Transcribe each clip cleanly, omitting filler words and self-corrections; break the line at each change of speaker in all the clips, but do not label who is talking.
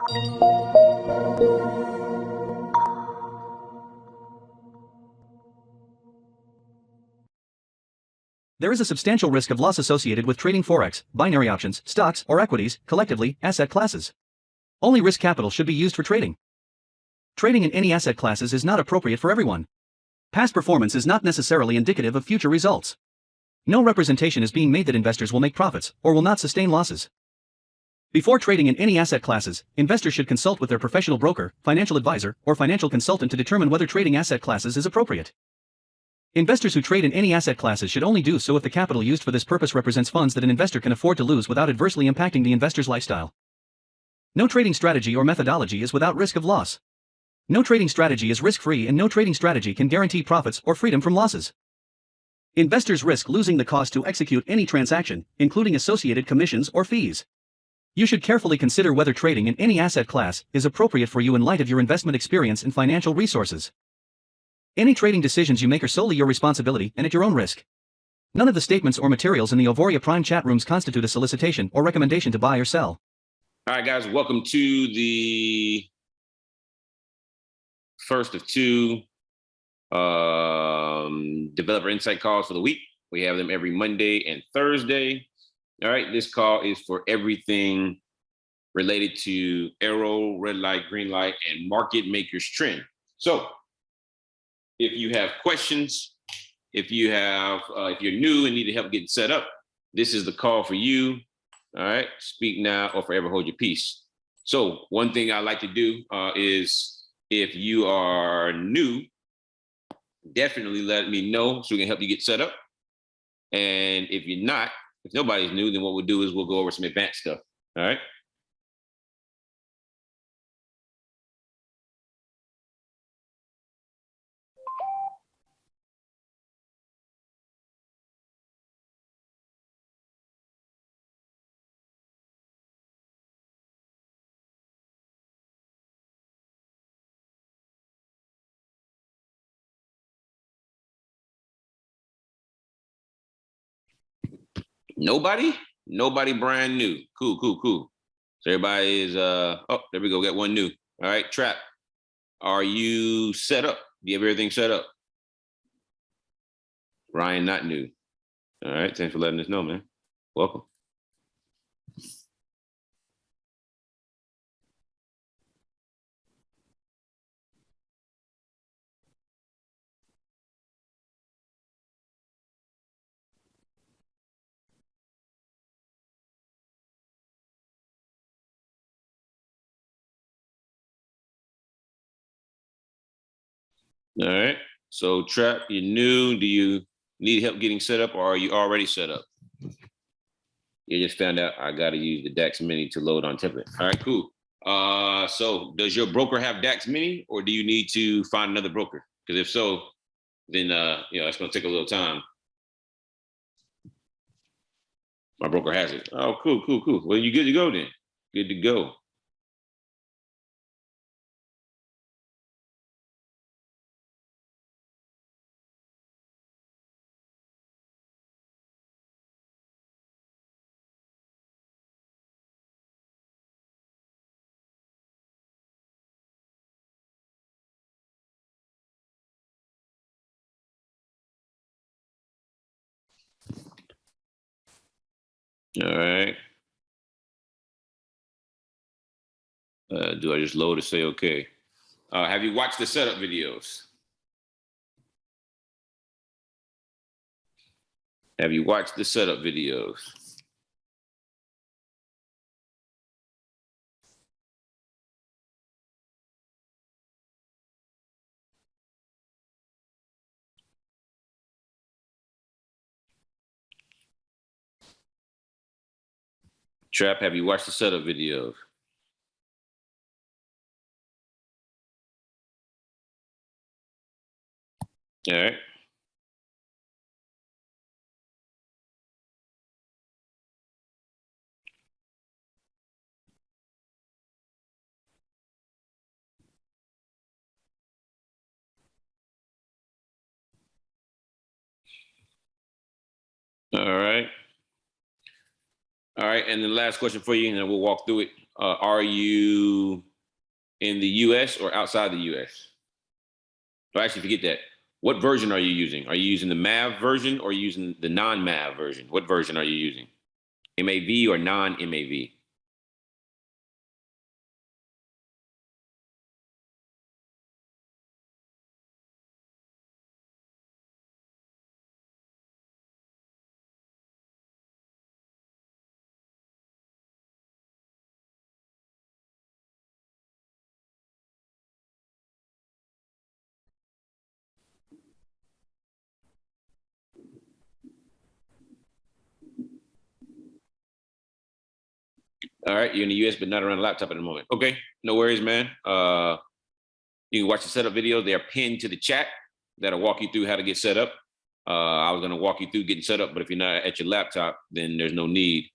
There is a substantial risk of loss associated with trading forex, binary options, stocks, or equities, collectively, asset classes. Only risk capital should be used for trading. Trading in any asset classes is not appropriate for everyone. Past performance is not necessarily indicative of future results. No representation is being made that investors will make profits, or will not sustain losses. Before trading in any asset classes, investors should consult with their professional broker, financial advisor, or financial consultant to determine whether trading asset classes is appropriate. Investors who trade in any asset classes should only do so if the capital used for this purpose represents funds that an investor can afford to lose without adversely impacting the investor's lifestyle. No trading strategy or methodology is without risk of loss. No trading strategy is risk-free, and no trading strategy can guarantee profits or freedom from losses. Investors risk losing the cost to execute any transaction, including associated commissions or fees. You should carefully consider whether trading in any asset class is appropriate for you in light of your investment experience and financial resources. Any trading decisions you make are solely your responsibility and at your own risk. None of the statements or materials in the Auvoria Prime chat rooms constitute a solicitation or recommendation to buy or sell.
All right, guys, welcome to the first of two developer insight calls for the week. We have them every Monday and Thursday. All right, this call is for everything related to arrow, red light, green light, and market makers trend. So if you have questions, if you're new and need help getting set up, this is the call for you. All right, speak now or forever hold your peace. So one thing I like to do is, if you are new, definitely let me know so we can help you get set up. And if you're not, if nobody's new, then what we'll do is we'll go over some advanced stuff. All right. Nobody brand new. Cool. So everybody is, oh, there we go, got one new. All right, Trap, are you set up? Do you have everything set up? Ryan, not new. All right, thanks for letting us know, man. Welcome. All right, so Trap, you're new. Do you need help getting set up, or are you already set up? You just found out I got to use the DAX Mini to load on template. All right, cool. So does your broker have DAX Mini, or do you need to find another broker? Because if so, then it's going to take a little time. My broker has it. Oh, cool. Well, you good to go then. Good to go. All right. Do I just load to say okay? Have you watched the setup videos? Have you watched the setup videos? Trap, have you watched the setup videos? All right. All right. And the last question for you, and then we'll walk through it. Are you in the US or outside the US? Oh, actually, forget that. What version are you using? Are you using the MAV version or are you using the non-MAV version? What version are you using? MAV or non-MAV? All right, you're in the US, but not around a laptop at the moment. Okay, no worries, man. You can watch the setup videos. They are pinned to the chat. That'll walk you through how to get set up. I was gonna walk you through getting set up, but if you're not at your laptop, then there's no need.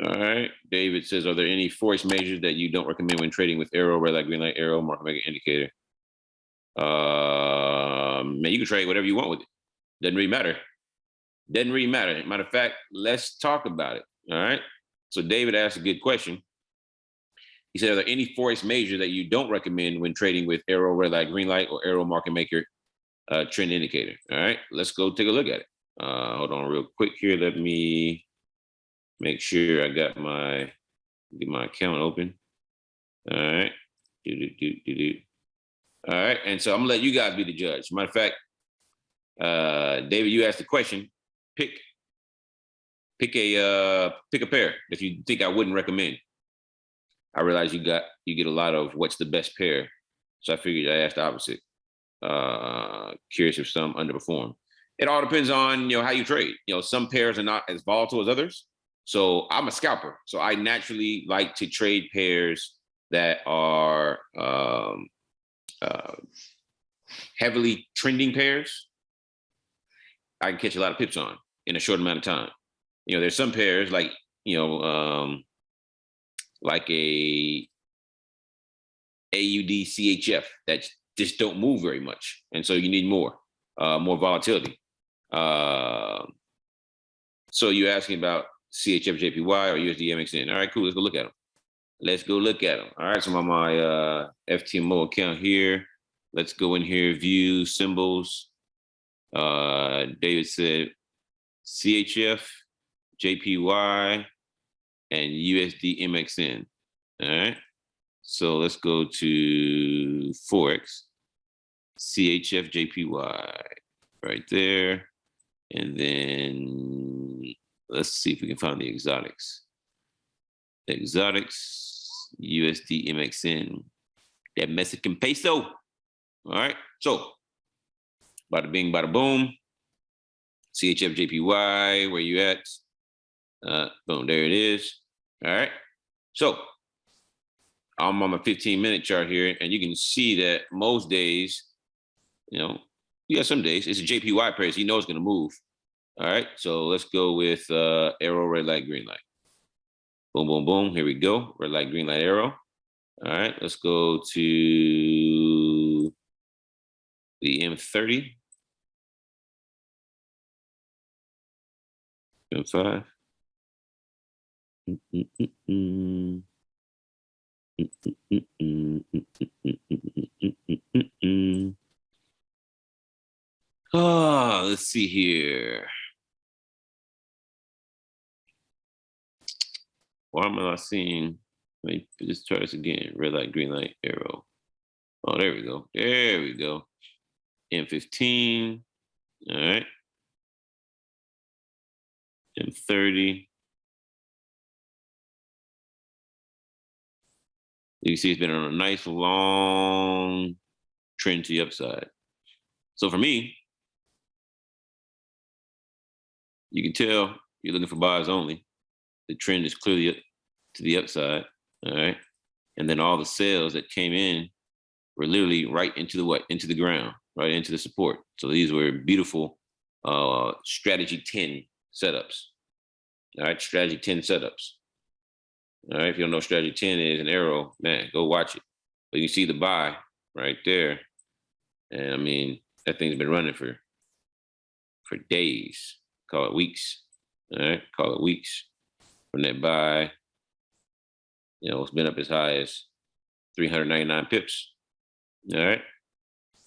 All right. David says, are there any force measures that you don't recommend when trading with arrow, red light, green light, arrow, market maker indicator? Man, you can trade whatever you want with it. Doesn't really matter. Doesn't really matter. Matter of fact, let's talk about it. All right. So David asked a good question. He said, are there any force measures that you don't recommend when trading with arrow, red light, green light, or arrow market maker trend indicator? All right. Let's go take a look at it. Hold on real quick here. Let me make sure I got get my account open. All right. All right. And so I'm gonna let you guys be the judge. Matter of fact, David, you asked the question. Pick a pair that you think I wouldn't recommend. I realize you get a lot of what's the best pair. So I figured I asked the opposite. Curious if some underperform. It all depends on how you trade. Some pairs are not as volatile as others. So I'm a scalper. So I naturally like to trade pairs that are heavily trending pairs. I can catch a lot of pips on in a short amount of time. There's some pairs like a AUD CHF that just don't move very much, and so you need more volatility. So you're asking about CHF JPY or USD MXN. All right, cool. Let's go look at them. All right, so I'm on my FTMO account here. Let's go in here, view symbols. David said CHF, JPY, and USD MXN. All right. So let's go to Forex, CHF, JPY, right there. And then let's see if we can find the exotics. USD MXN, that Mexican peso. All right. So bada bing, bada boom. CHF, JPY, where you at? Boom, there it is. All right. So I'm on my 15-minute chart here, and you can see that most days, some days it's a JPY pair, so you know it's going to move. All right. So let's go with arrow, red light, green light. Boom, boom, boom. Here we go. Red light, green light, arrow. All right. Let's go to the M30. M5. Let's see here. Why am I not seeing? Let me just try this again. Red light, green light, arrow. Oh, there we go. There we go. M15. All right. M30. You see it's been on a nice long trend to the upside. So for me, you can tell you're looking for buys only. The trend is clearly to the upside, all right? And then all the sales that came in were literally right into the what? Into the ground, right into the support. So these were beautiful strategy 10 setups, all right? Strategy 10 setups, All right, if you don't know what strategy 10 is, an arrow, man, go watch it. But you see the buy right there. And I mean, that thing's been running for days, call it weeks. All right, call it weeks. From that buy, you know, it's been up as high as 399 pips. All right,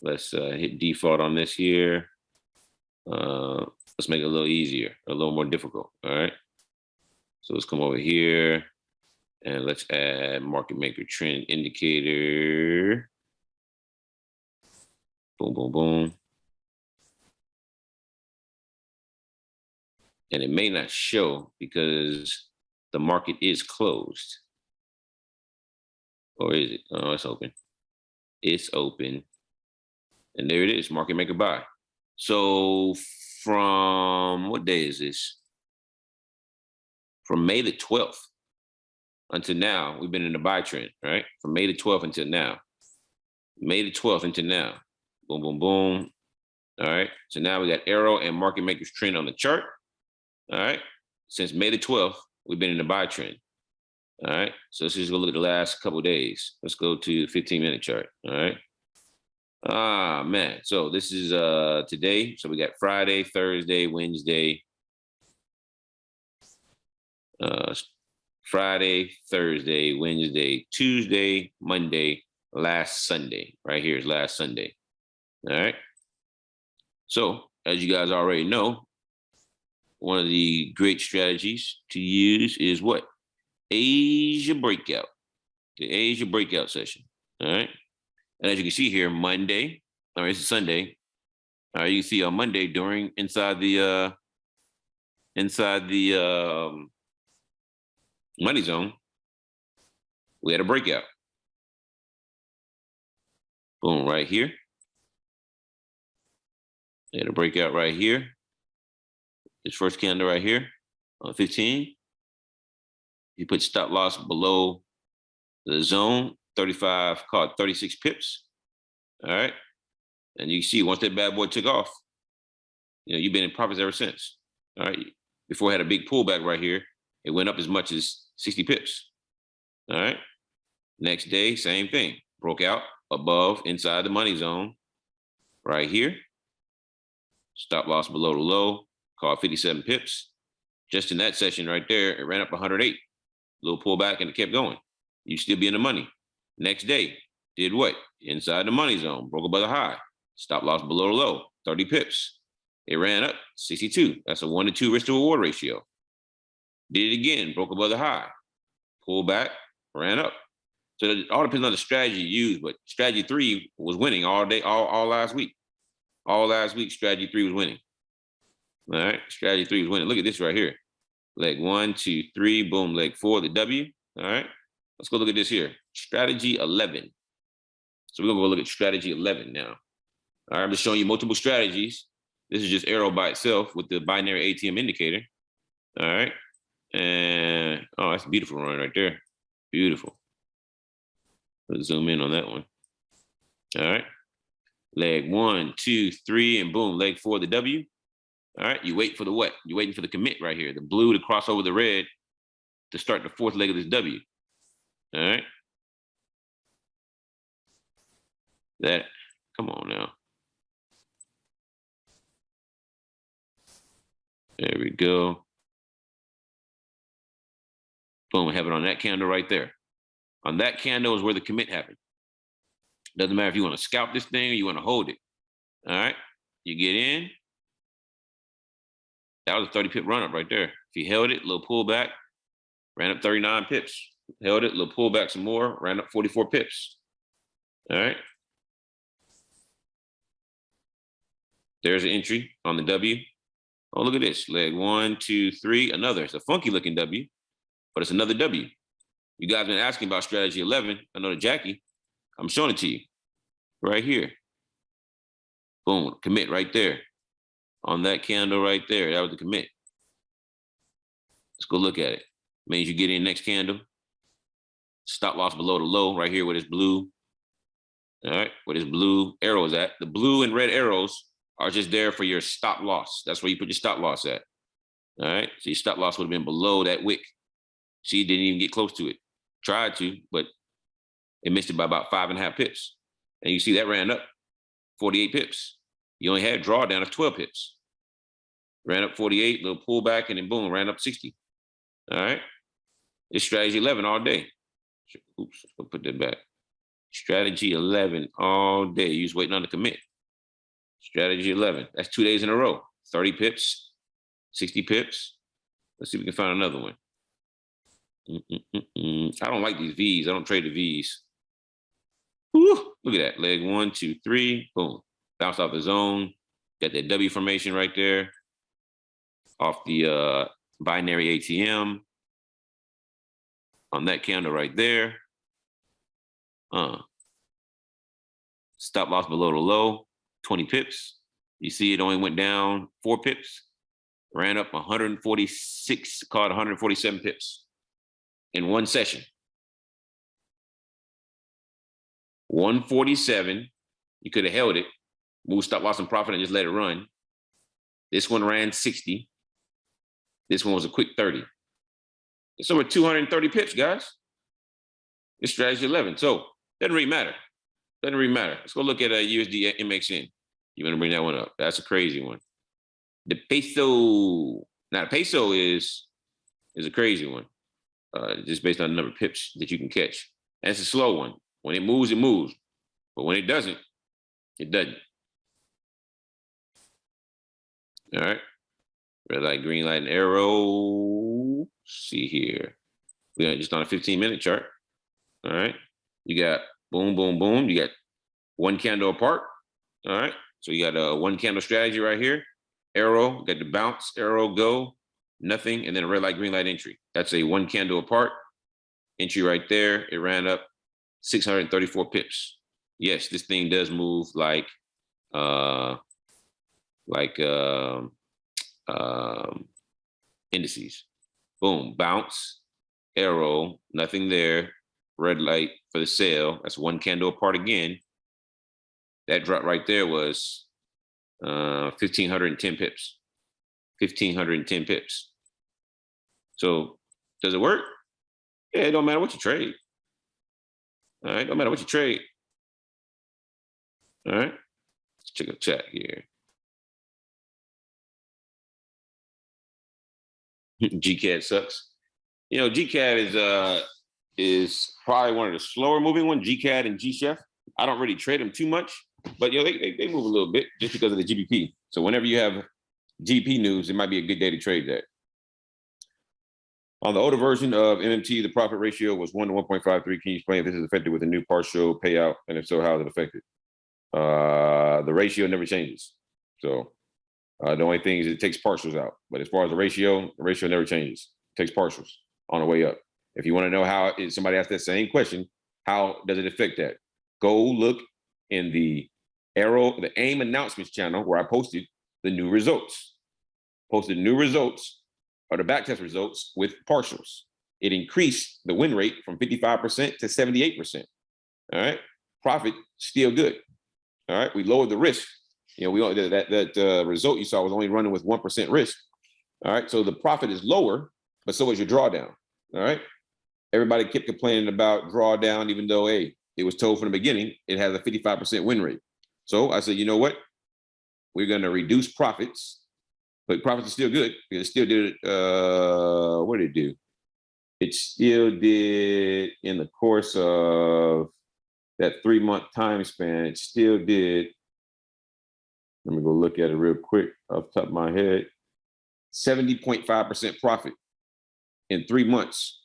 let's hit default on this here. Let's make it a little easier, a little more difficult. All right, so let's come over here and let's add market maker trend indicator. Boom, boom, boom. And it may not show because the market is closed. Or is it? Oh, it's open. It's open. And there it is, market maker buy. So from, what day is this? From May the 12th until now, we've been in the buy trend, right? From May the 12th until now. May the 12th until now. Boom, boom, boom. All right. So now we got arrow and market makers trend on the chart. All right. Since May the 12th, we've been in the buy trend. All right. So let's just go look at the last couple of days. Let's go to the 15-minute chart. All right. Ah, man. So this is today. So we got Friday, Thursday, Wednesday. Friday, Thursday, Wednesday, Tuesday, Monday, last Sunday. Right here is last Sunday. All right. So as you guys already know, one of the great strategies to use is what? Asia breakout. The Asia breakout session. All right. And as you can see here, Monday, all right, it's a Sunday. All right, you see on Monday during inside the money zone, we had a breakout. Boom, right here. We had a breakout right here. This first candle right here on 15. You put stop loss below the zone, 35, call it 36 pips. All right. And you see once that bad boy took off, you know, you've been in profits ever since. All right. Before it had a big pullback right here, it went up as much as 60 pips. All right. Next day, same thing. Broke out above inside the money zone right here. Stop loss below the low, call it 57 pips. Just in that session right there, it ran up 108. Little pullback and it kept going. You still be in the money. Next day, did what? Inside the money zone, broke above the high. Stop loss below the low, 30 pips. It ran up 62. That's a 1 to 2 risk to reward ratio. Did it again, broke above the high. Pulled back, ran up. So it all depends on the strategy you use, but strategy 3 was winning all day, all last week. All last week, strategy 3 was winning. All right, strategy 3 was winning. Look at this right here. Leg 1, 2, 3, boom, leg 4, the W. All right, let's go look at this here. Strategy 11. So we're gonna go look at strategy 11 now. All right, I'm just showing you multiple strategies. This is just arrow by itself with the binary ATM indicator. All right, and oh, that's a beautiful run right there. Beautiful. Let's zoom in on that one. All right, leg 1, 2, 3, and boom, leg 4, the W. All right, you wait for the what? You're waiting for the commit right here, the blue to cross over the red to start the fourth leg of this W. All right. That, come on now. There we go. Boom, we have it on that candle right there. On that candle is where the commit happened. Doesn't matter if you want to scalp this thing or you want to hold it. All right, you get in. That was a 30 pip run up right there. If you held it, little pullback, ran up 39 pips. Held it, little pullback some more, ran up 44 pips. All right. There's an entry on the W. Oh, look at this. Leg 1, 2, 3, another. It's a funky looking W, but it's another W. You guys been asking about strategy 11. I know the Jackie. I'm showing it to you right here. Boom, commit right there. On that candle right there, that was the commit. Let's go look at it. Means you get in next candle. Stop loss below the low right here where this blue. All right, where this blue arrow is at. The blue and red arrows are just there for your stop loss. That's where you put your stop loss at. All right, so your stop loss would have been below that wick. She didn't even get close to it. Tried to, but it missed it by about 5.5 pips. And you see that ran up 48 pips. You only had drawdown of 12 pips. Ran up 48, little pullback, and then boom, ran up 60. All right. It's strategy 11 all day. Oops, let's put that back. Strategy 11 all day. You just waiting on the commit. Strategy 11. That's 2 days in a row. 30 pips, 60 pips. Let's see if we can find another one. I don't like these V's. I don't trade the V's. Woo, look at that. Leg 1, 2, 3. Boom. Bounce off the zone. Got that W formation right there. Off the binary ATM. On that candle right there. Stop loss below the low. 20 pips. You see it only went down 4 pips. Ran up 146, caught 147 pips in one session. 147, you could have held it, moved stop loss and profit and just let it run. This one ran 60. This one was a quick 30. It's over 230 pips, guys. It's strategy 11. So doesn't really matter. Doesn't really matter. Let's go look at USD MXN. You want to bring that one up? That's a crazy one. The peso. Now the peso is a crazy one. Just based on the number of pips that you can catch. And it's a slow one. When it moves, it moves. But when it doesn't, it doesn't. All right. Red light, green light, and arrow. Let's see here. We're just on a 15-minute chart. All right. You got boom, boom, boom. You got one candle apart. All right. So you got a one candle strategy right here. Arrow, got the bounce, arrow, go, nothing, and then a red light, green light entry. That's a one candle apart. Entry right there. It ran up 634 pips. Yes, this thing does move like indices. Boom, bounce, arrow, nothing there. Red light for the sale. That's one candle apart again. That drop right there was 1,510 pips. 1,510 pips. So does it work? Yeah, it don't matter what you trade. All right, don't matter what you trade. All right, let's check a chat here. GCAD sucks. You know, GCAD is probably one of the slower moving ones. GCAD and GChef. I don't really trade them too much, but you know they move a little bit just because of the GBP. So whenever you have GBP news, it might be a good day to trade that. On the older version of MMT, the profit ratio was 1 to 1.53. Can you explain if this is affected with a new partial payout, and if so, how is it affected? The ratio never changes. So the only thing is it takes partials out. But as far as the ratio never changes. It takes partials on the way up. If you want to know how, if somebody asked that same question, how does it affect that? Go look in the AiMM announcements channel where I posted the new results. Posted new results or the backtest results with partials. It increased the win rate from 55% to 78%. All right, profit still good. All right, we lowered the risk. You know, we that result you saw was only running with 1% risk. All right, so the profit is lower, but so is your drawdown. All right, everybody kept complaining about drawdown, even though it was told from the beginning it has a 55% win rate. So I said, you know what? We're going to reduce profits, but profits are still good because it still did. What did it do? It still did in the course of that 3-month time span. It still did. Let me go look at it real quick off the top of my head. 70.5% profit in 3 months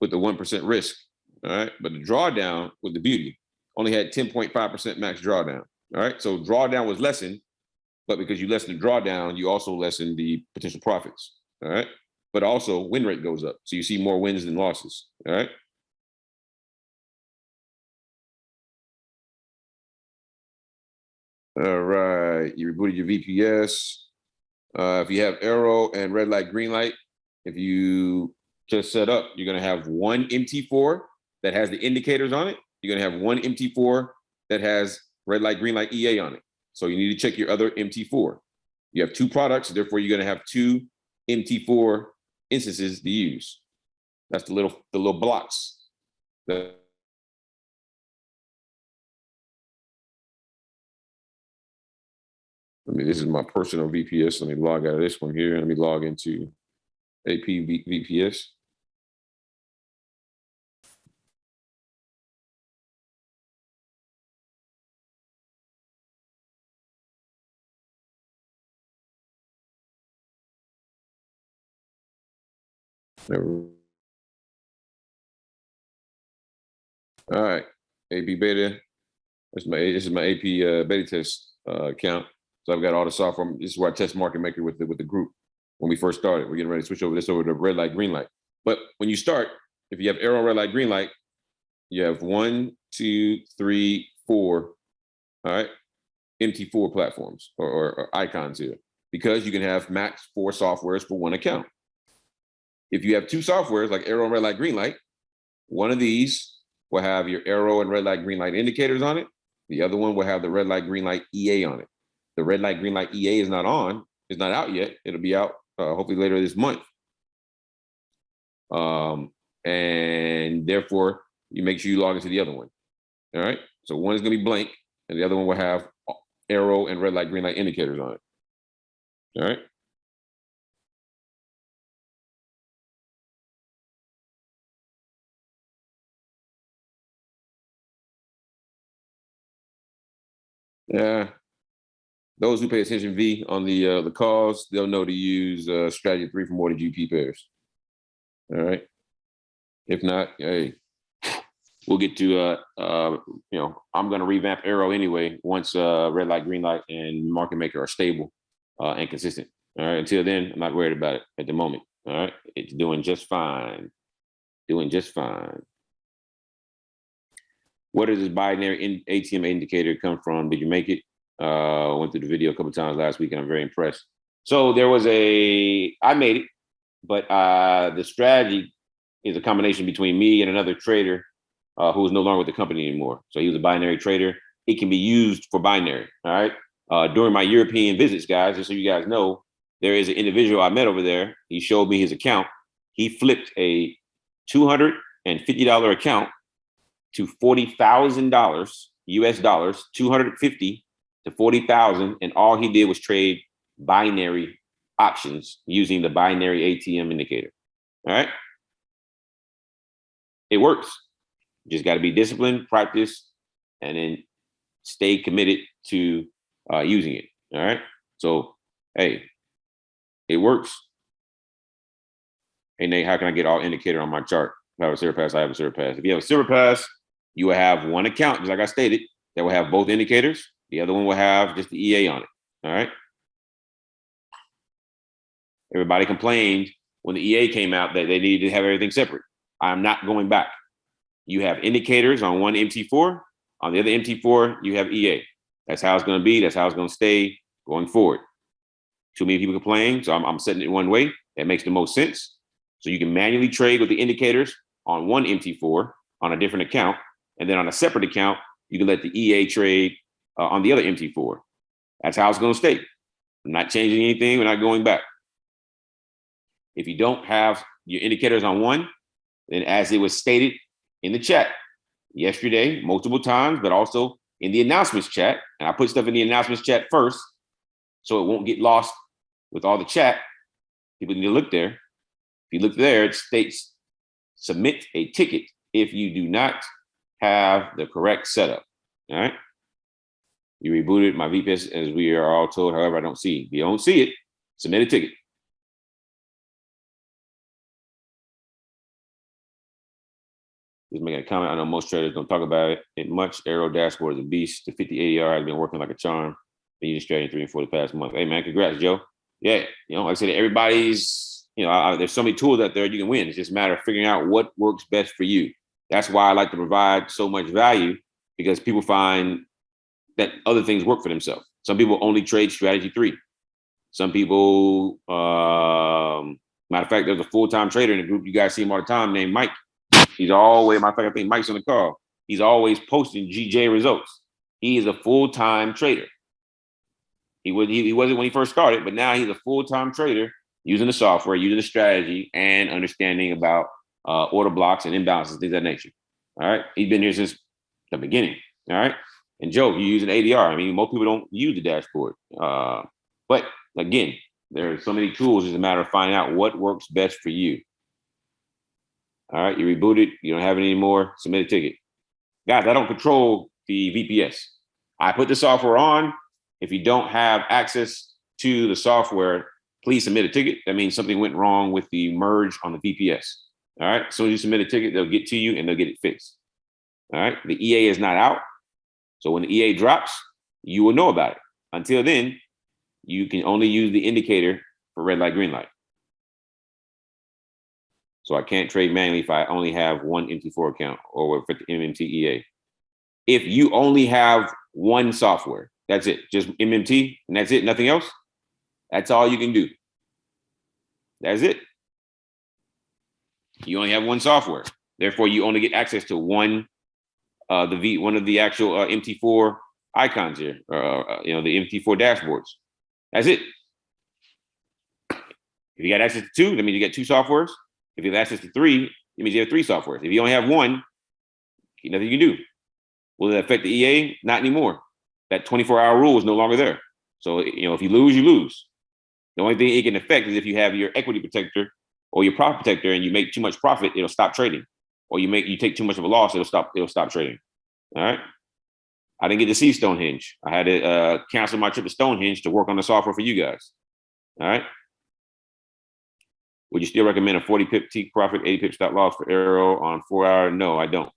with the 1% risk. All right, but the drawdown with the beauty only had 10.5% max drawdown. All right, so drawdown was lessened, but because you lessen the drawdown, you also lessen the potential profits. All right, but also win rate goes up, so you see more wins than losses. All right. All right, you rebooted your VPS. If you have arrow and red light, green light, if you just set up, you're gonna have one MT4 that has the indicators on it. You're gonna have one MT4 that has red light, green light EA on it. So you need to check your other MT4. You have 2 products, therefore you're gonna have 2 MT4 instances to use. That's the little blocks. I mean, this is my personal VPS. Let me log out of this one here. Let me log into AP VPS. All right, AP beta. This is my AP beta test account. So I've got all the software. This is where I test market maker with the group when we first started. We're getting ready to switch over to red light, green light. But when you start, if you have arrow, red light, green light, you have 1, 2, 3, 4. All right, MT4 platforms or icons here, because you can have max 4 softwares for one account. If you have 2 softwares like arrow, red light, green light, one of these will have your arrow and red light, green light indicators on it. The other one will have the red light, green light EA on it. The red light, green light EA is not on. It's not out yet. It'll be out hopefully later this month. And therefore, you make sure you log into the other one. All right. So one is going to be blank, and the other one will have arrow and red light, green light indicators on it. All right. Yeah. Those who pay attention, V, on the calls, they'll know to use strategy 3 for more to GP pairs. All right. If not, hey, we'll get to I'm going to revamp arrow anyway once red light, green light, and market maker are stable and consistent. All right. Until then, I'm not worried about it at the moment. All right. It's doing just fine. Doing just fine. Where does this binary ATM indicator come from? Did you make it? Went through the video a couple of times last week, and I'm very impressed. So there was I made it, but the strategy is a combination between me and another trader who is no longer with the company anymore. So he was a binary trader. It can be used for binary. All right. During my European visits, guys, just so you guys know, there is an individual I met over there. He showed me his account. He flipped a $250 account to $40,000 US dollars, 250 to 40,000, and all he did was trade binary options using the binary ATM indicator. All right. It works. You just got to be disciplined, practice, and then stay committed to using it. All right. So, hey, it works. Hey, Nate, how can I get all indicator on my chart? If I have a Silver Pass, I have a Silver Pass. If you have a Silver Pass, you will have one account, just like I stated, that will have both indicators. The other one will have just the EA on it. All right. Everybody complained when the EA came out that they needed to have everything separate. I'm not going back. You have indicators on one MT4. On the other MT4, you have EA. That's how it's going to be. That's how it's going to stay going forward. Too many people complain, so I'm setting it one way. That makes the most sense. So you can manually trade with the indicators on one MT4 on a different account. And then on a separate account, you can let the EA trade on the other MT4. That's how it's going to stay. I'm not changing anything. We're not going back. If you don't have your indicators on one, then as it was stated in the chat yesterday, multiple times, but also in the announcements chat, and I put stuff in the announcements chat first, so it won't get lost with all the chat. People need to look there. If you look there, it states, submit a ticket if you do not have the correct setup. All right. You rebooted my VPS as we are all told. However, I don't see it. If you don't see it, submit a ticket. Just making a comment. I know most traders don't talk about it much. Arrow dashboard is a beast. The 50 ADR has been working like a charm. Been using strategy 3 and 4 the past month. Hey man, congrats, Joe. Yeah, like I said, everybody's, there's so many tools out there you can win. It's just a matter of figuring out what works best for you. That's why I like to provide so much value, because people find that other things work for themselves. Some people only trade strategy 3. Some people, matter of fact, there's a full-time trader in the group. You guys see him all the time named Mike. He's always, matter of fact, I think Mike's on the call. He's always posting GJ results. He is a full-time trader. He wasn't when he first started, but now he's a full-time trader using the software, using the strategy, and understanding about order blocks and imbalances, things of that nature. All right. He's been here since the beginning. All right. And Joe, you use an ADR. I mean, most people don't use the dashboard. But again, there are so many tools. It's a matter of finding out what works best for you. All right. You reboot it. You don't have it anymore. Submit a ticket. Guys, I don't control the VPS. I put the software on. If you don't have access to the software, please submit a ticket. That means something went wrong with the merge on the VPS. All right. As soon as you submit a ticket, they'll get to you and they'll get it fixed. All right. The EA is not out. So when the EA drops, you will know about it. Until then, you can only use the indicator for red light, green light. So I can't trade manually if I only have one MT4 account or for the MMT EA. If you only have one software, that's it, just MMT, and that's it, nothing else, that's all you can do. That's it. You only have one software. Therefore, you only get access to one of the actual MT4 icons here, the MT4 dashboards. That's it. If you got access to two, that means you got two softwares. If you have access to three, it means you have three softwares. If you only have one, nothing you can do. Will it affect the EA? Not anymore. That 24-hour rule is no longer there. So, if you lose, you lose. The only thing it can affect is if you have your equity protector or your profit protector and you make too much profit, it'll stop trading. Or you take too much of a loss, it'll stop trading. All right. I didn't get to see Stonehenge. I had to cancel my trip to Stonehenge to work on the software for you guys. All right. Would you still recommend a 40 pip take profit, 80 pip stop loss for Arrow on 4 hour? No, I don't.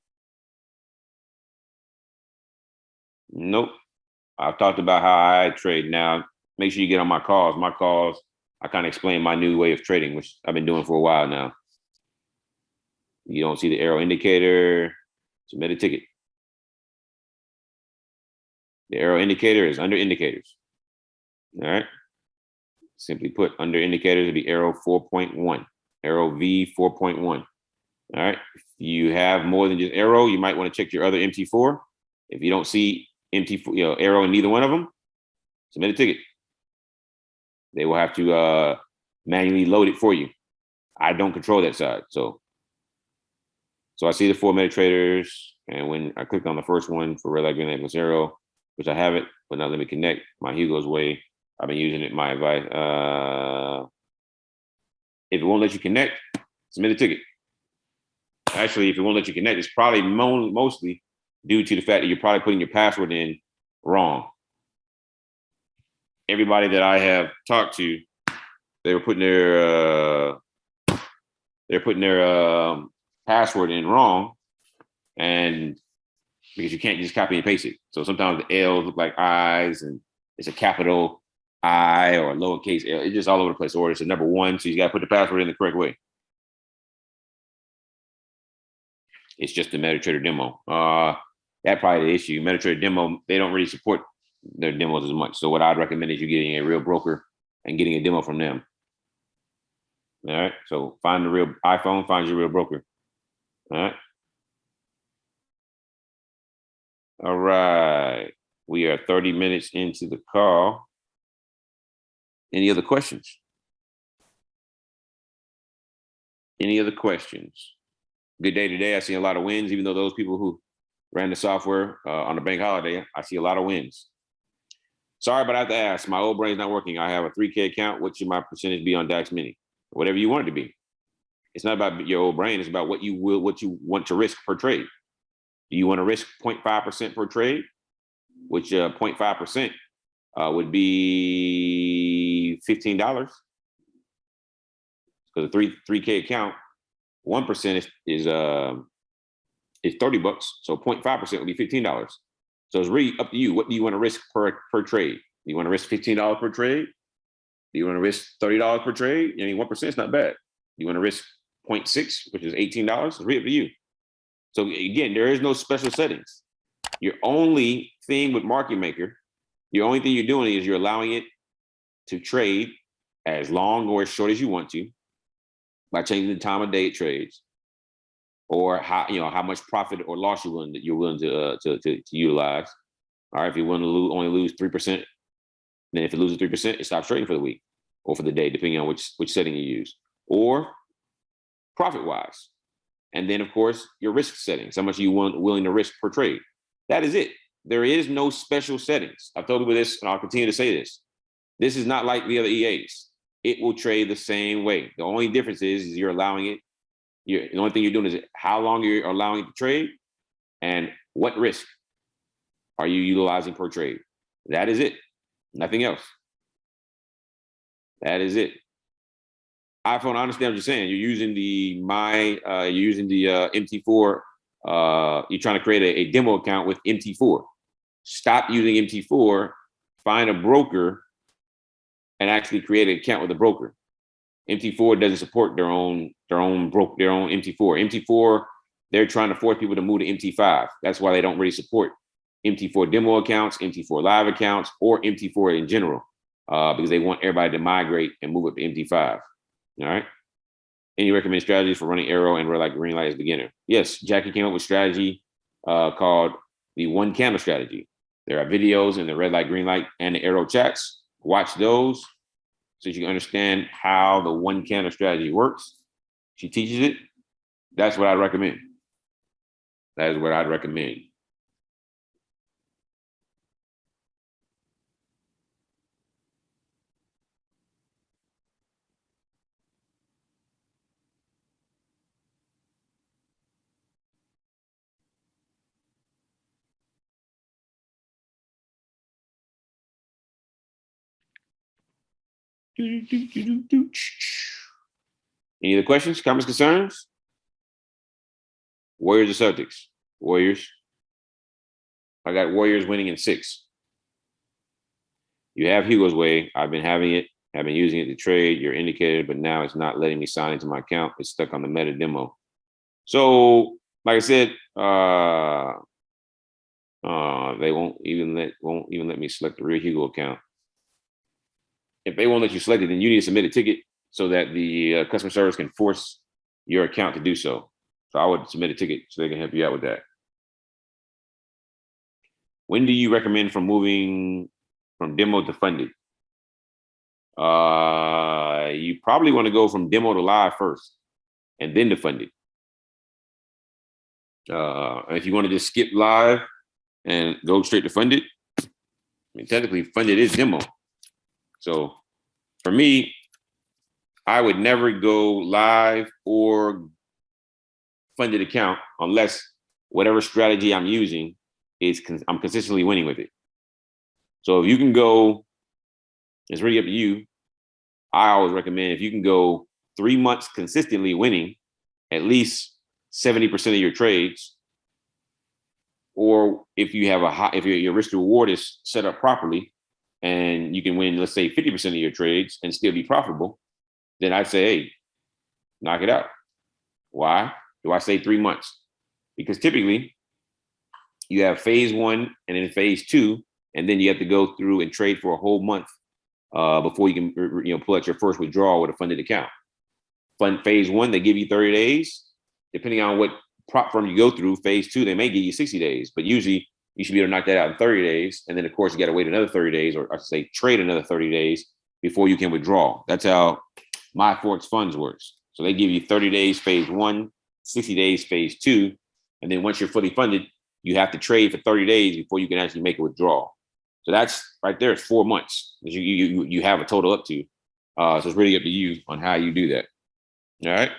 Nope. I've talked about how I trade. Now, make sure you get on my calls. My calls, I kind of explain my new way of trading, which I've been doing for a while now. You don't see the arrow indicator, submit a ticket. The arrow indicator is under indicators. All right. Simply put, under indicators would be arrow 4.1, arrow V 4.1. All right. If you have more than just arrow, you might want to check your other MT4. If you don't see MT4, arrow in neither one of them, submit a ticket. They will have to manually load it for you. I don't control that side. So I see the 4 minute traders, and when I click on the first one for red light, green light plus arrow, which I have it, but now let me connect my Hugo's way. I've been using it. My advice. If it won't let you connect, submit a ticket. Actually, if it won't let you connect, it's probably mostly due to the fact that you're probably putting your password in wrong. Everybody that I have talked to, they were putting their password in wrong, and because you can't just copy and paste it. So sometimes the L's look like I's, and it's a capital I or a lowercase L. It's just all over the place. Or it's a number one, so you got to put the password in the correct way. It's just the MetaTrader demo. That's probably the issue. MetaTrader demo, they don't really support their demos as much. So what I'd recommend is you getting a real broker and getting a demo from them. All right. So find the real iPhone, find your real broker. All right. All right. We are 30 minutes into the call. Any other questions? Any other questions? Good day today. I see a lot of wins, even though those people who ran the software on the bank holiday, I see a lot of wins. Sorry, but I have to ask. My old brain's not working. I have a 3K account. What should my percentage be on DAX Mini? Whatever you want it to be. It's not about your old brain. It's about what you want to risk per trade. Do you want to risk 0.5% per trade? Which 0.5% would be $15. Because a 3K account, 1% is $30. So 0.5% would be $15. So it's really up to you. What do you want to risk per trade? Do you want to risk $15 per trade? Do you want to risk $30 per trade? I mean, 1% is not bad. You want to risk 0.6, which is $18? It's really up to you. So again, there is no special settings. Your only thing with Market Maker, your only thing you're doing is you're allowing it to trade as long or as short as you want to by changing the time of day it trades, or how much profit or loss you're willing to utilize. All right, if you're willing to only lose 3%, then if it loses 3%, it stops trading for the week or for the day, depending on which setting you use. Or profit wise, And then, of course, your risk settings, how much you willing to risk per trade. That is it. There is no special settings. I've told you this, and I'll continue to say this. This is not like the other EAs. It will trade the same way. The only difference is you're allowing it. The only thing you're doing is how long you're allowing it to trade and what risk are you utilizing per trade. That is it. Nothing else. That is it. iPhone, I understand what you're saying. You're using the MT4. You're trying to create a demo account with MT4. Stop using MT4. Find a broker and actually create an account with a broker. MT4 doesn't support their own MT4. MT4, they're trying to force people to move to MT5. That's why they don't really support MT4 demo accounts, MT4 live accounts, or MT4 in general, because they want everybody to migrate and move up to MT5. All right. Any recommended strategies for running arrow and red light, green light as beginner? Yes, Jackie came up with strategy called the one candle strategy. There are videos in the red light, green light, and the arrow chats. Watch those so you can understand how the one candle strategy works. She teaches it. That's what I recommend. That is what I'd recommend. Any other questions, comments, concerns? Warriors or Celtics? Warriors. I got Warriors winning in 6. You have Hugo's way. I've been having it. I've been using it to trade your indicator, but now it's not letting me sign into my account. It's stuck on the meta demo. So, like I said, they won't even let me select the real Hugo account. If they won't let you select it, then you need to submit a ticket so that the customer service can force your account to do so. So I would submit a ticket so they can help you out with that. When do you recommend from moving from demo to funded? You probably want to go from demo to live first and then to funded. If you want to just skip live and go straight to funded, I mean, technically funded is demo. So for me, I would never go live or funded account unless whatever strategy I'm using is I'm consistently winning with it. So if you can go, it's really up to you. I always recommend if you can go 3 months consistently winning at least 70% of your trades, or if you have if your risk to reward is set up properly and you can win, let's say 50% of your trades and still be profitable, then I'd say, hey, knock it out. Why do I say 3 months? Because typically you have phase 1 and then phase 2, and then you have to go through and trade for a whole month before you can pull out your first withdrawal with a funded account. Phase 1, they give you 30 days. Depending on what prop firm you go through, phase 2, they may give you 60 days, but usually you should be able to knock that out in 30 days. And then, of course, you got to wait another 30 days, or I should say trade another 30 days before you can withdraw. That's how my Forex Funds works. So they give you 30 days, phase 1, 60 days, phase 2. And then once you're fully funded, you have to trade for 30 days before you can actually make a withdrawal. So that's right there. It's 4 months that you have a total up to. So it's really up to you on how you do that. All right.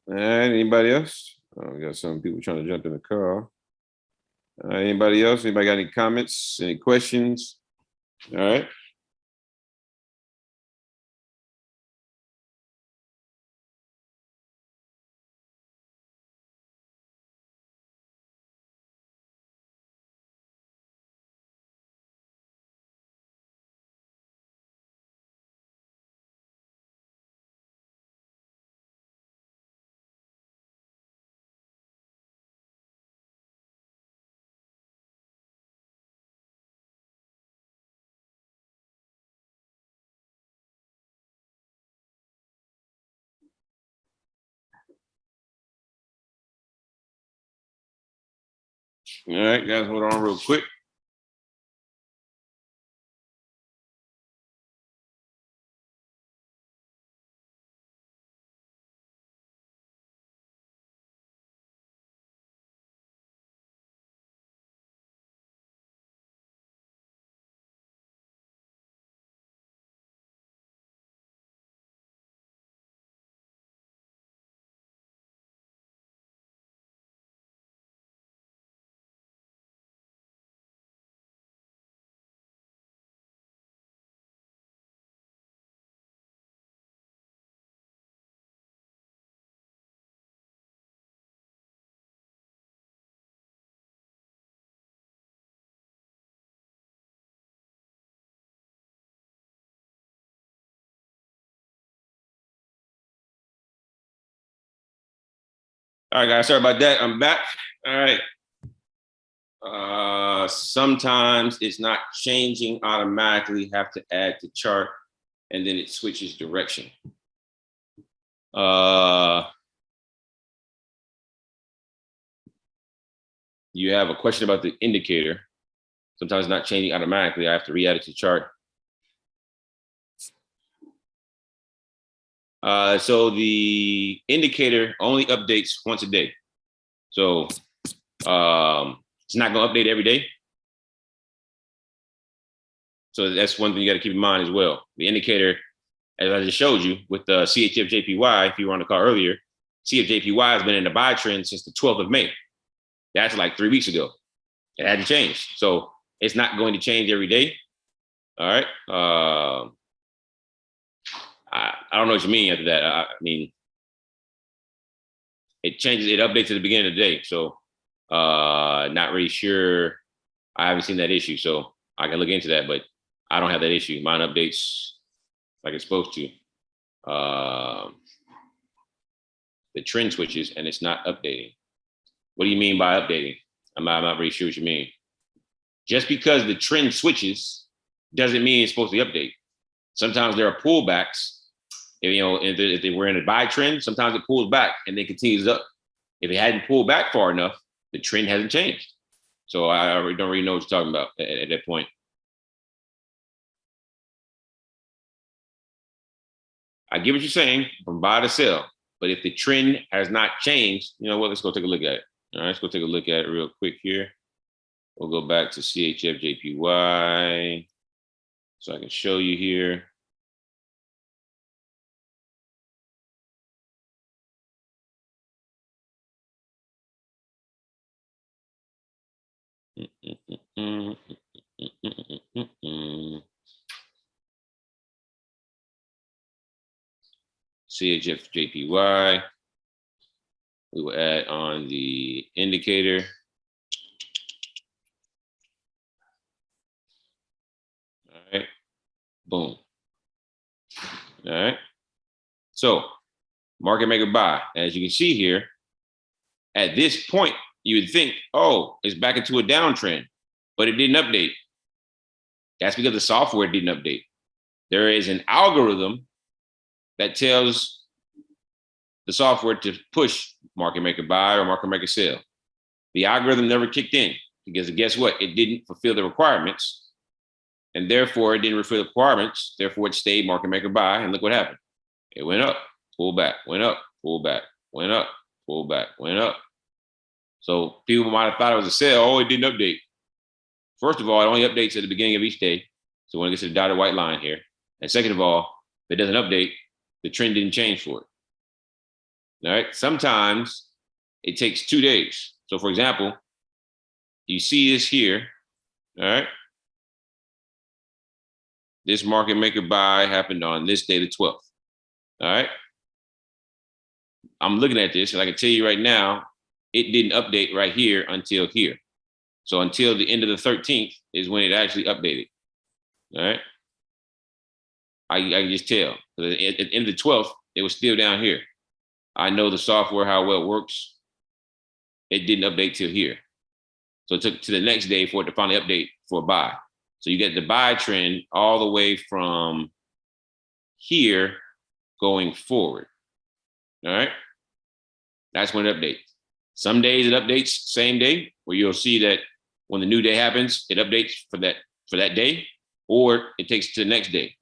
All right. Anybody else? We got some people trying to jump in the car. Anybody else? Anybody got any comments? Any questions? All right. All right, guys, hold on real quick. All right, guys, sorry about that. I'm back. All right. Sometimes it's not changing automatically. Have to add the chart, and then it switches direction. You have a question about the indicator. Sometimes it's not changing automatically. I have to re-add it to the chart. So the indicator only updates once a day. So it's not going to update every day. So that's one thing you got to keep in mind as well. The indicator, as I just showed you with the CHF-JPY, if you were on the call earlier, CHF-JPY has been in the buy trend since the 12th of May. That's like 3 weeks ago. It hadn't changed. So it's not going to change every day. All right. I don't know what you mean after that. I mean, it changes, it updates at the beginning of the day. So not really sure. I haven't seen that issue. So I can look into that, but I don't have that issue. Mine updates like it's supposed to. The trend switches and it's not updating. What do you mean by updating? I'm not really sure what you mean. Just because the trend switches doesn't mean it's supposed to update. Sometimes there are pullbacks. If they were in a buy trend, sometimes it pulls back and then continues up. If it hadn't pulled back far enough, the trend hasn't changed. So I don't really know what you're talking about at that point. I get what you're saying from buy to sell, but if the trend has not changed, you know what? Let's go take a look at it. All right, let's go take a look at it real quick here. We'll go back to CHF-JPY so I can show you here. CHF-JPY. We will add on the indicator. All right, boom. All right, so market maker buy. As you can see here, at this point, you would think, oh, it's back into a downtrend, but it didn't update. That's because the software didn't update. There is an algorithm that tells the software to push market maker buy or market maker sell. The algorithm never kicked in because guess what? It didn't fulfill the requirements. And therefore, it didn't fulfill the requirements. Therefore, it stayed market maker buy. And look what happened. It went up, pulled back, went up, pulled back, went up, pulled back, went up. So people might have thought it was a sell. Oh, it didn't update. First of all, it only updates at the beginning of each day. So when it gets to the dotted white line here. And second of all, if it doesn't update, the trend didn't change for it. All right. Sometimes it takes 2 days. So for example, you see this here. All right. This market maker buy happened on this day, the 12th. All right. I'm looking at this and I can tell you right now, it didn't update right here until here. So until the end of the 13th is when it actually updated. All right. I can just tell. At the end of the 12th, it was still down here. I know the software, how well it works. It didn't update till here. So it took to the next day for it to finally update for a buy. So you get the buy trend all the way from here going forward. All right. That's when it updates. Some days it updates same day, where you'll see that when the new day happens, it updates for that day, or it takes to the next day.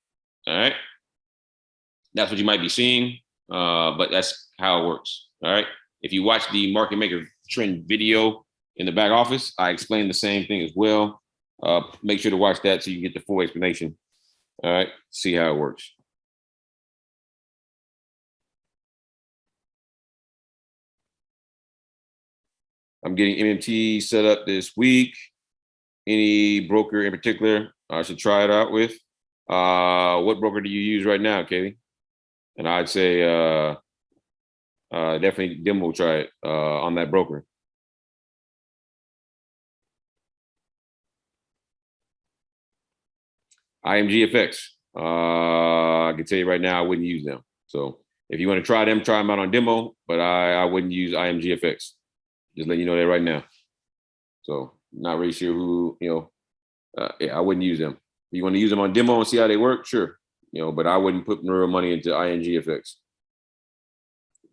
All right. That's what you might be seeing, but that's how it works. All right. If you watch the market maker trend video in the back office, I explain the same thing as well. Make sure to watch that so you get the full explanation. All right. See how it works. I'm getting MMT set up this week. Any broker in particular I should try it out with? What broker do you use right now, Katie? And I'd say definitely Demo try it on that broker. AiMM. I can tell you right now, I wouldn't use them. So if you want to try them out on Demo, but I wouldn't use AiMM. Just let you know that right now. So not really sure who, yeah, I wouldn't use them. If you want to use them on Demo and see how they work, sure. But I wouldn't put real money into AiMM.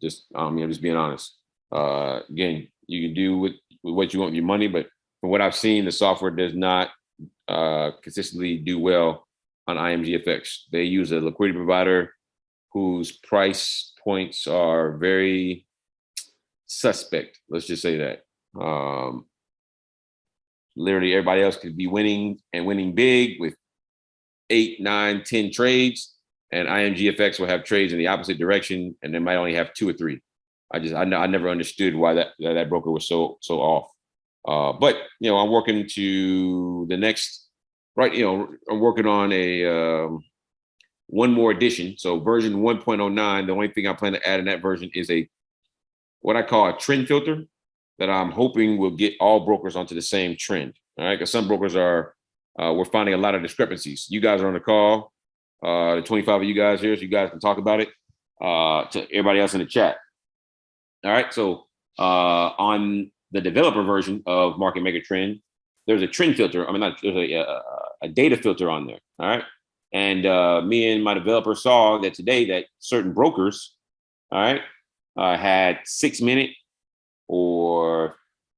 Just, I'm just being honest. Again, you can do with what you want with your money, but from what I've seen, the software does not consistently do well on AiMM. They use a liquidity provider whose price points are very suspect. Let's just say that. Literally everybody else could be winning and winning big with 8, 9, 10 trades, and AiMM will have trades in the opposite direction, and they might only have 2 or 3. I never understood why that broker was so off. But I'm working to the next, right? I'm working on a one more edition. So version 1.09. The only thing I plan to add in that version is what I call a trend filter that I'm hoping will get all brokers onto the same trend. All right, because some brokers we're finding a lot of discrepancies. You guys are on the call, the 25 of you guys here, so you guys can talk about it to everybody else in the chat. All right, so on the developer version of Market Maker Trend, there's a trend filter. There's a data filter on there. All right, and me and my developer saw that today that certain brokers, all right, had 6-minute or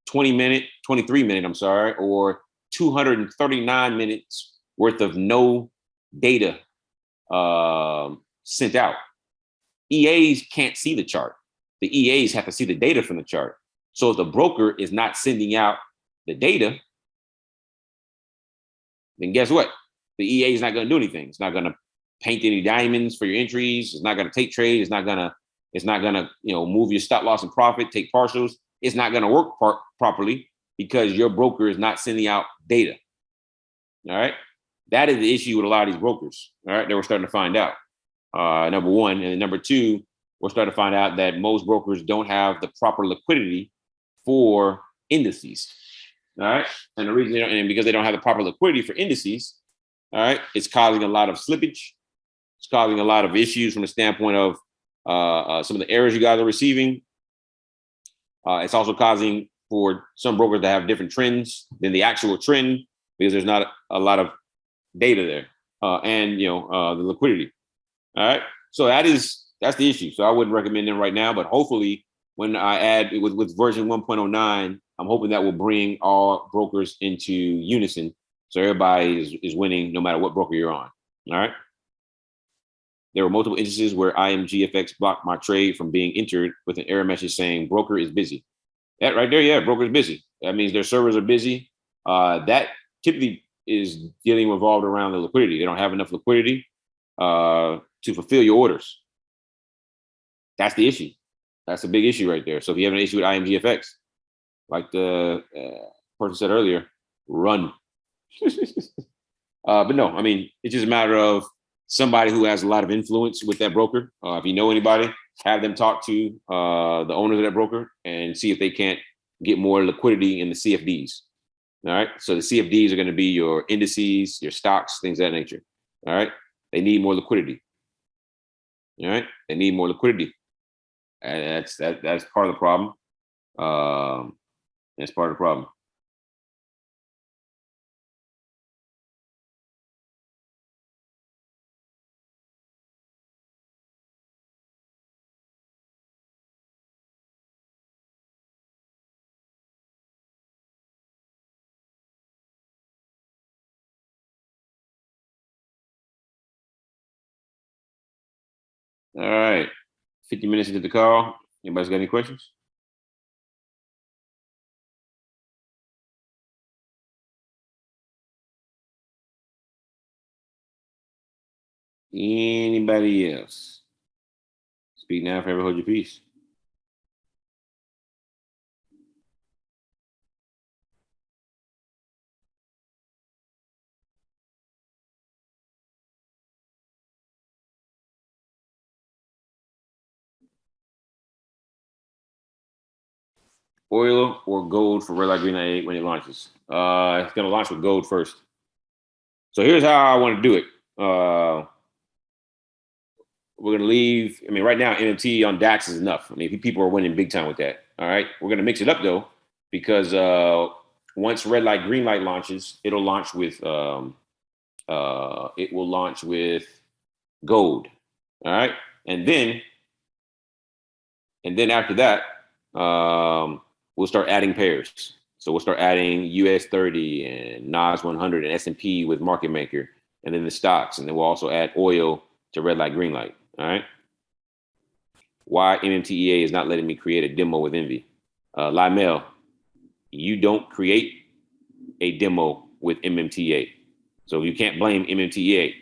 20-minute, 23-minute, I'm sorry, or 239 minutes worth of no data sent out. EAs can't see the chart. The EAs have to see the data from the chart. So if the broker is not sending out the data, then guess what? The EA is not going to do anything. It's not going to paint any diamonds for your entries. It's not going to take trades. It's not going to move your stop loss and profit, take partials. It's not going to work properly because your broker is not sending out data. All right. That is the issue with a lot of these brokers. All right. That we're starting to find out. Number one. And number two, we're starting to find out that most brokers don't have the proper liquidity for indices. All right. And the reason because they don't have the proper liquidity for indices, all right, it's causing a lot of slippage. It's causing a lot of issues from the standpoint of some of the errors you guys are receiving. It's also causing for some brokers to have different trends than the actual trend because there's not a lot of data there and the liquidity. All right, so that's the issue. So I wouldn't recommend them right now, but hopefully when I add with version 1.09, I'm hoping that will bring all brokers into unison, so everybody is winning no matter what broker you're on. All right. There were multiple instances where AiMM blocked my trade from being entered with an error message saying broker is busy. That right there, yeah, broker is busy. That means their servers are busy. That typically is getting revolved around the liquidity. They don't have enough liquidity to fulfill your orders. That's the issue. That's a big issue right there. So if you have an issue with AiMM, like the person said earlier, run. But no, I mean, it's just a matter of somebody who has a lot of influence with that broker. If you know anybody, have them talk to the owners of that broker and see if they can't get more liquidity in the CFDs. All right. So the CFDs are going to be your indices, your stocks, things of that nature. All right. They need more liquidity. All right. They need more liquidity. And that's part of the problem. That's part of the problem. All right. 50 minutes into the call. Anybody's got any questions? Anybody else? Speak now, forever hold your peace. Oil or gold for red light, green light when it launches? It's gonna launch with gold first. So here's how I want to do it. We're gonna leave. I mean, right now MMT on DAX is enough. I mean, people are winning big time with that. All right, we're gonna mix it up though, because once red light, green light launches, it'll launch with it will launch with gold. All right, and then after that, we'll start adding pairs. So we'll start adding US 30 and NAS 100 and S&P with market maker, and then the stocks, and then we'll also add oil to red light, green light. All right. Why MMTEA is not letting me create a demo with Envy? Lymel, you don't create a demo with MMTA. So you can't blame MMTEA.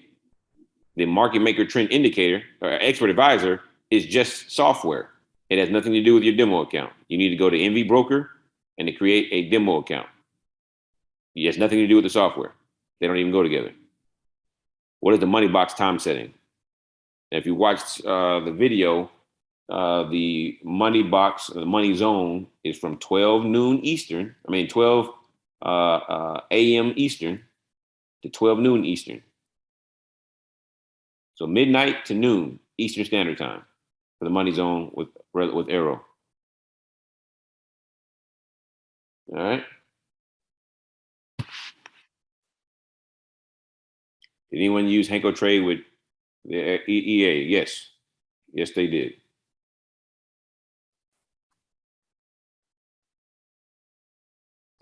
The market maker trend indicator or expert advisor is just software. It has nothing to do with your demo account. You need to go to Envy Broker and to create a demo account. It has nothing to do with the software. They don't even go together. What is the money box time setting? If you watched the video, the money box, the money zone is from 12 noon Eastern. I mean, 12 a.m. Eastern to 12 noon Eastern. So midnight to noon Eastern Standard Time for the money zone with Arrow. All right. Did anyone use Hanko Trade with the EA? Yes. Yes, they did.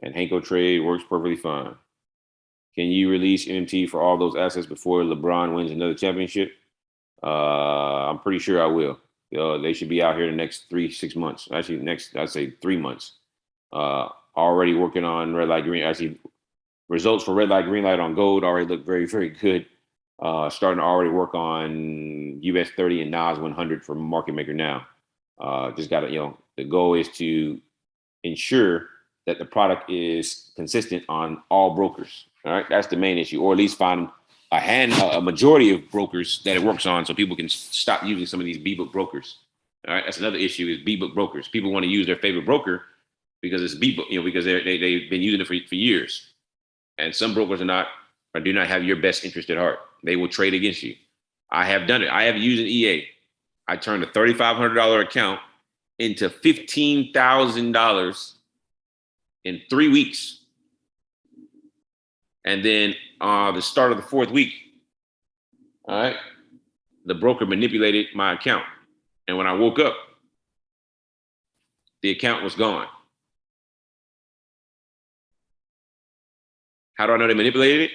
And Hanko Trade works perfectly fine. Can you release MMT for all those assets before LeBron wins another championship? I'm pretty sure I will. They should be out here the next 3-6 months. Actually, I'd say 3 months. Already working on red light, green. Actually, results for red light, green light on gold already look very, very good. Starting to already work on US 30 and NAS 100 for market maker now. Just got to, the goal is to ensure that the product is consistent on all brokers. All right, that's the main issue, or at least find a majority of brokers that it works on, so people can stop using some of these B-book brokers. All right, that's another issue is B-book brokers. People want to use their favorite broker because it's B-book, because they've been using it for years, and some brokers do not have your best interest at heart. They will trade against you. I have done it. I have used an EA. I turned a $3,500 account into $15,000 in 3 weeks. And then the start of the 4th week, all right, the broker manipulated my account. And when I woke up, the account was gone. How do I know they manipulated it?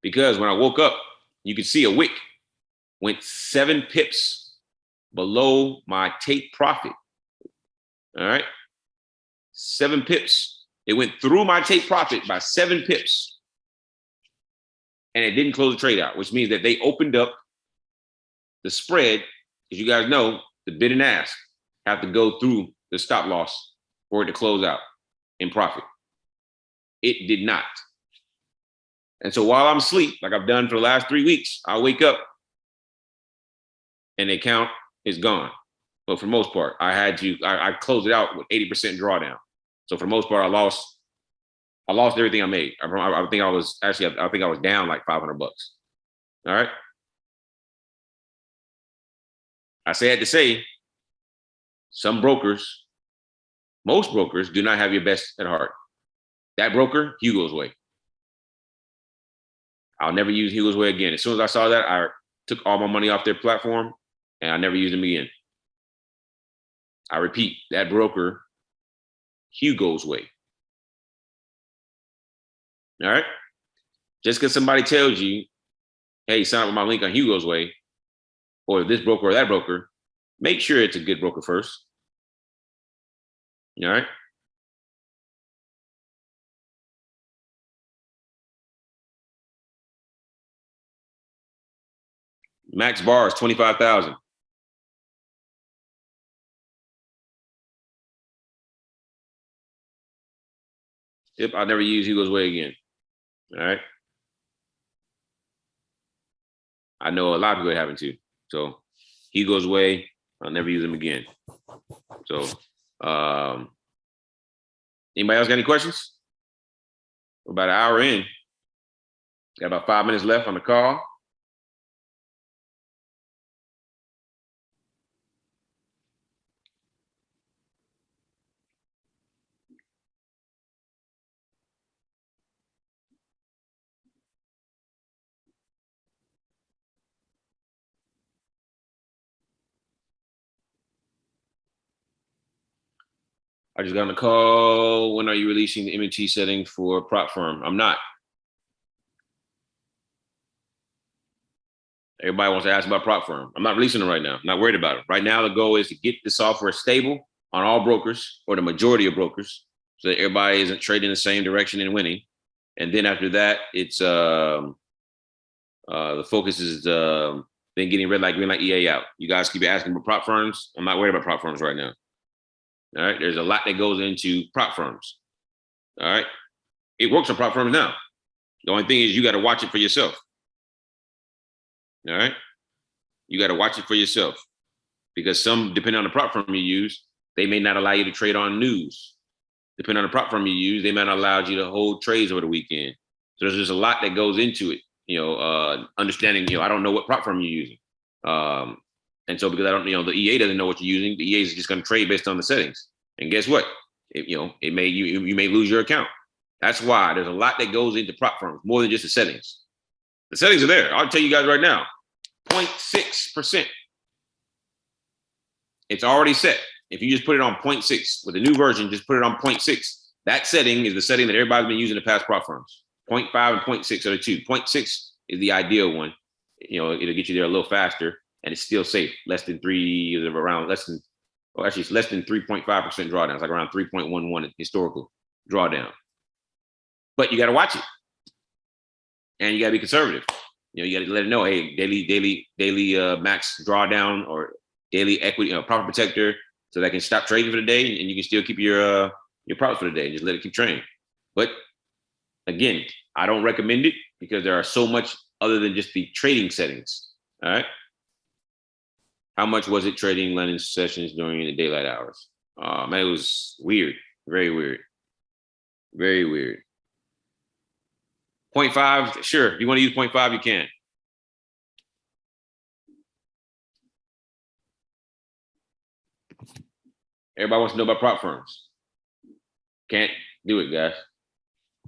Because when I woke up, you could see a wick went 7 pips below my take profit. All right, 7 pips. It went through my take profit by 7 pips. And it didn't close the trade out, which means that they opened up the spread. As you guys know, the bid and ask have to go through the stop loss for it to close out in profit. It did not. And so while I'm asleep, like I've done for the last 3 weeks, I wake up and the account is gone. But for the most part, I closed it out with 80% drawdown. So for the most part, I lost everything I made. I think I was down like $500. All right. I had to say, most brokers do not have your best at heart. That broker, Hugo's Way. I'll never use Hugo's Way again. As soon as I saw that, I took all my money off their platform and I never used them again. I repeat, that broker, Hugo's Way. All right. Just because somebody tells you, hey, sign up with my link on Hugo's Way, or this broker or that broker, make sure it's a good broker first. All right. Max bar is 25,000. Yep, I'll never use Hugo's Way again. All right. I know a lot of people are having to. So Hugo's Way, I'll never use them again. So anybody else got any questions? We're about an hour in. Got about 5 minutes left on the call. I just got on the call. When are you releasing the MT setting for prop firm? I'm not. Everybody wants to ask about prop firm. I'm not releasing it right now. I'm not worried about it. Right now, the goal is to get the software stable on all brokers or the majority of brokers so that everybody isn't trading the same direction and winning. And then after that, it's the focus is then getting red light, green light EA out. You guys keep asking about prop firms. I'm not worried about prop firms right now. All right. There's a lot that goes into prop firms. All right. It works on prop firms now. The only thing is you got to watch it for yourself. All right. You got to watch it for yourself because some, depending on the prop firm you use, they may not allow you to trade on news. Depending on the prop firm you use, they might not allow you to hold trades over the weekend. So there's just a lot that goes into it. Understanding, I don't know what prop firm you're using. And so because I don't, the EA doesn't know what you're using, the EA is just going to trade based on the settings. And guess what? It may, you may lose your account. That's why there's a lot that goes into prop firms, more than just the settings. The settings are there. I'll tell you guys right now, 0.6%. It's already set. If you just put it on 0.6 with the new version, just put it on 0.6. That setting is the setting that everybody's been using in the past prop firms. 0.5 and 0.6 are the two. 0.6 is the ideal one. It'll get you there a little faster, and it's still safe. Less than 3.5% drawdown. It's like around 3.11 historical drawdown. But you got to watch it, and you got to be conservative. You got to let it know, hey, daily max drawdown or daily equity, profit protector, so that I can stop trading for the day, and you can still keep your profits for the day and just let it keep trading. But again, I don't recommend it because there are so much other than just the trading settings. All right. How much was it trading London sessions during the daylight hours? Man, it was weird. Very weird. Very weird. 0.5, sure. If you want to use 0.5, you can. Everybody wants to know about prop firms. Can't do it, guys.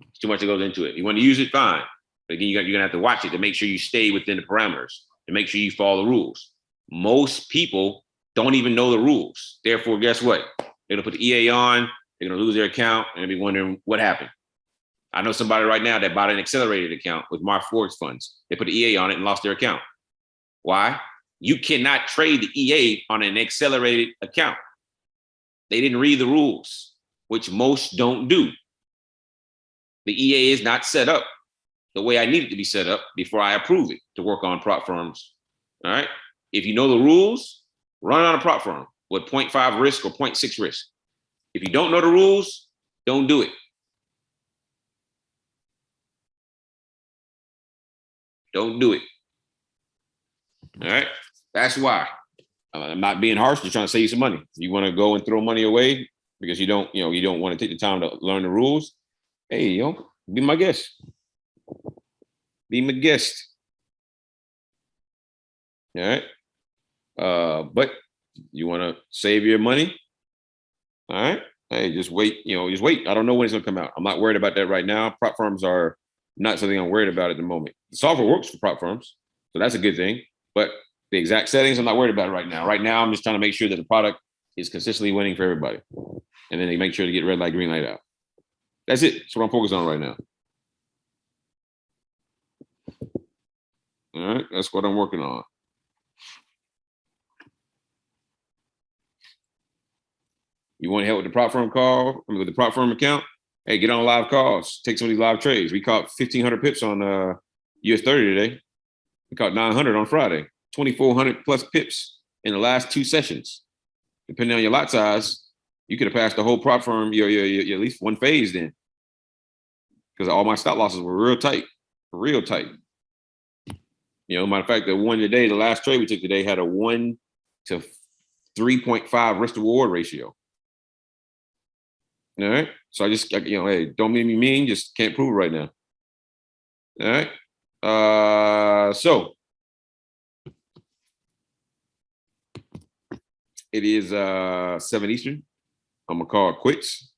It's too much that goes into it. You want to use it, fine. But again, you're going to have to watch it to make sure you stay within the parameters, to make sure you follow the rules. Most people don't even know the rules. Therefore, guess what? They're going to put the EA on. They're going to lose their account and be wondering what happened. I know somebody right now that bought an accelerated account with Mark Ford's funds. They put the EA on it and lost their account. Why? You cannot trade the EA on an accelerated account. They didn't read the rules, which most don't do. The EA is not set up the way I need it to be set up before I approve it to work on prop firms. All right. If you know the rules, run on a prop firm with 0.5 risk or 0.6 risk. If you don't know the rules, don't do it. Don't do it. All right. That's why. I'm not being harsh, just trying to save you some money. You want to go and throw money away because you don't want to take the time to learn the rules. Hey, be my guest. Be my guest. All right. But you want to save your money. All right. Hey, just wait. Just wait. I don't know when it's gonna come out. I'm not worried about that right now. Prop firms are not something I'm worried about at the moment. The software works for prop firms, so that's a good thing. But the exact settings, I'm not worried about it right now. Right now, I'm just trying to make sure that the product is consistently winning for everybody. And then they make sure to get red light, green light out. That's it. That's what I'm focused on right now. All right. That's what I'm working on. You want help with the prop firm with the prop firm account? Hey, get on live calls. Take some of these live trades. We caught 1,500 pips on US 30 today. We caught 900 on Friday. 2,400 plus pips in the last 2 sessions. Depending on your lot size, you could have passed the whole prop firm your at least one phase then. Because all my stop losses were real tight. Matter of fact, the one today, the last trade we took today had a 1 to 3.5 risk to reward ratio. All right. So I just, hey, don't make me mean, just can't prove it right now. All right. So it is 7 Eastern. I'm gonna call it quits.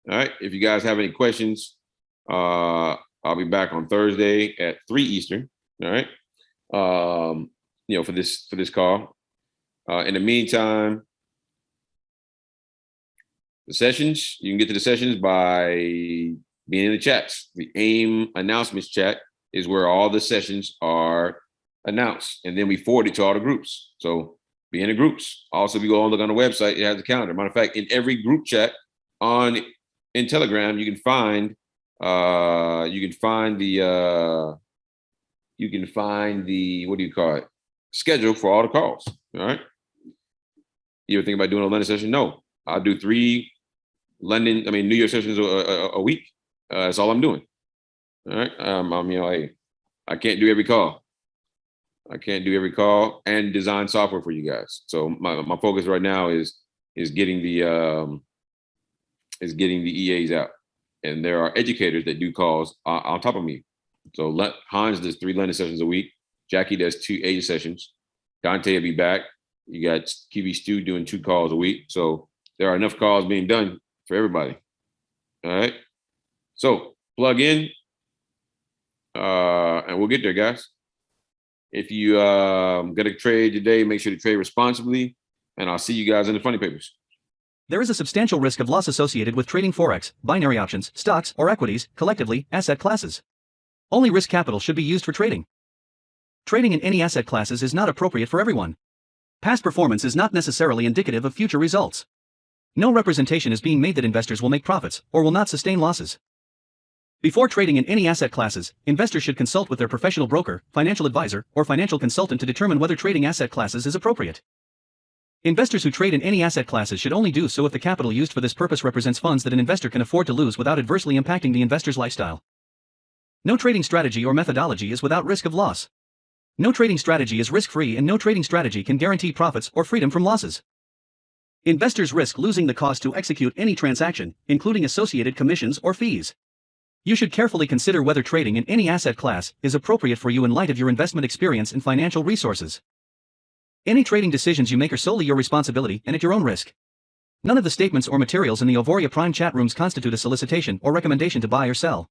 All right. If you guys have any questions, I'll be back on Thursday at 3 Eastern. All right. For this call. In the meantime, the sessions, you can get to the sessions by being in the chats. The AiMM announcements chat is where all the sessions are announced, and then we forward it to all the groups. So be in the groups. Also, if you go and look on the website, it has the calendar. Matter of fact, in every group chat in Telegram, you can find the what do you call it? Schedule for all the calls. All right. You ever think about doing a London session? No, I'll do 3 New York sessions a week. That's all I'm doing. All right. I can't do every call. And design software for you guys. So my focus right now is getting the EAs out. And there are educators that do calls on top of me. So Hans does 3 London sessions a week. Jackie does 2 Asia sessions. Dante will be back. You got Kiwi Stu doing 2 calls a week. So there are enough calls being done for everybody. All right. So plug in and we'll get there, guys. If you get a trade today, make sure to trade responsibly. And I'll see you guys in the funny papers.
There is a substantial risk of loss associated with trading Forex, binary options, stocks, or equities, collectively, asset classes. Only risk capital should be used for trading. Trading in any asset classes is not appropriate for everyone. Past performance is not necessarily indicative of future results. No representation is being made that investors will make profits or will not sustain losses. Before trading in any asset classes, investors should consult with their professional broker, financial advisor, or financial consultant to determine whether trading asset classes is appropriate. Investors who trade in any asset classes should only do so if the capital used for this purpose represents funds that an investor can afford to lose without adversely impacting the investor's lifestyle. No trading strategy or methodology is without risk of loss. No trading strategy is risk-free, and no trading strategy can guarantee profits or freedom from losses. Investors risk losing the cost to execute any transaction, including associated commissions or fees. You should carefully consider whether trading in any asset class is appropriate for you in light of your investment experience and financial resources. Any trading decisions you make are solely your responsibility and at your own risk. None of the statements or materials in the Auvoria Prime chat rooms constitute a solicitation or recommendation to buy or sell.